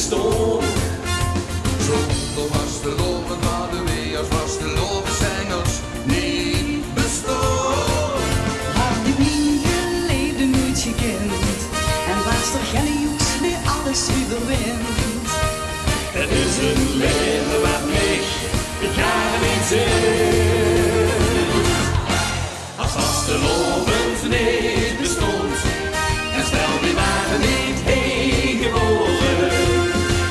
bestond. Zonder vastelovend hadden we als vastelovenzangers niet bestaan. Had je niet geleefd, een muutje kind, en was er geen joeks die alles überwint. Het is een leven wat mij de jaren niet zit. Als vastelovend niet bestond, en stel die waren niet heen geboren,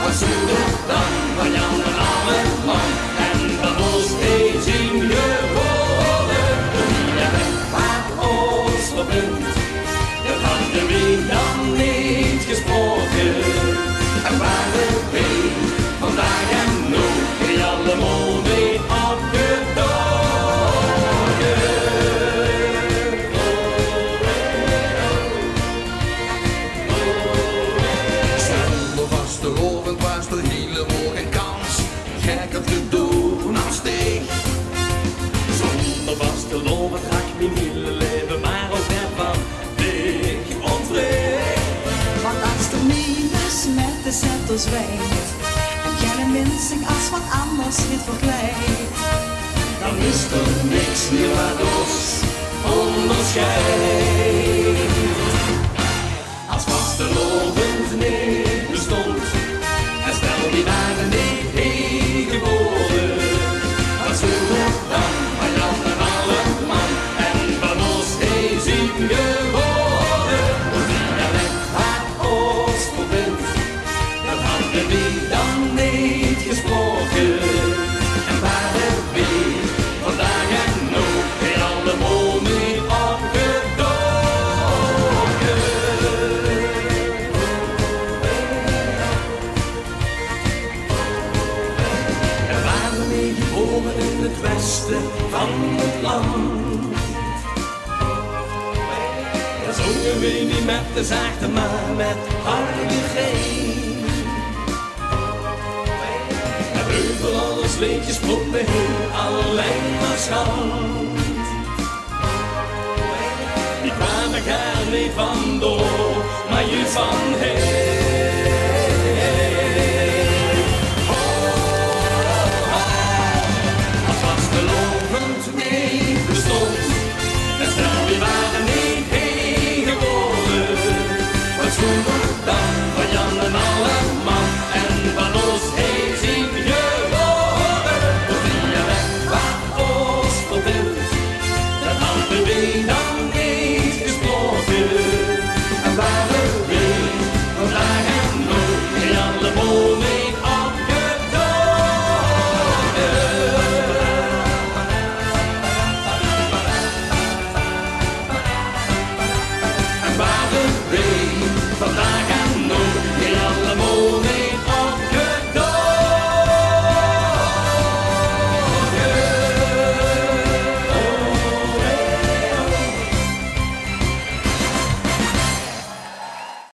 als zoeder dan van Jan en Alleman, en van ons heen zien geboren. De weg waar ons verbindt, dat hadden we dan niet gesproken. En waren we vandaag en nu in alle monden opgedoken. Zonder vastelovend was er helemaal geen kans. Gekker te doen als steeg. Zonder vastelovend ga ik mijn hele leven maar ook net van dik ontwreek. Want als de minus met de zetters wijt, en geen mensen als wat anders dit verkleidt, Dan is er niks meer wat ons onderscheidt. Als vastelovend niet bestond, en stel die waren niet heen geboren, wat zullen we dan van Jan en Alleman, en van ons heen zien geworden. Want die weg waar ons verbindt, dat hadden we dan niet gesproken. En waren we vandaag en nu in alle monden opgedoken. En waren we geboren in het westen van het land. Dan zongen we niet met de zachte, maar met harde G. En heuvel alles liedjes sprong we heen, alleen maar schand. Die kwamen er niet vandoor, maar je van heen.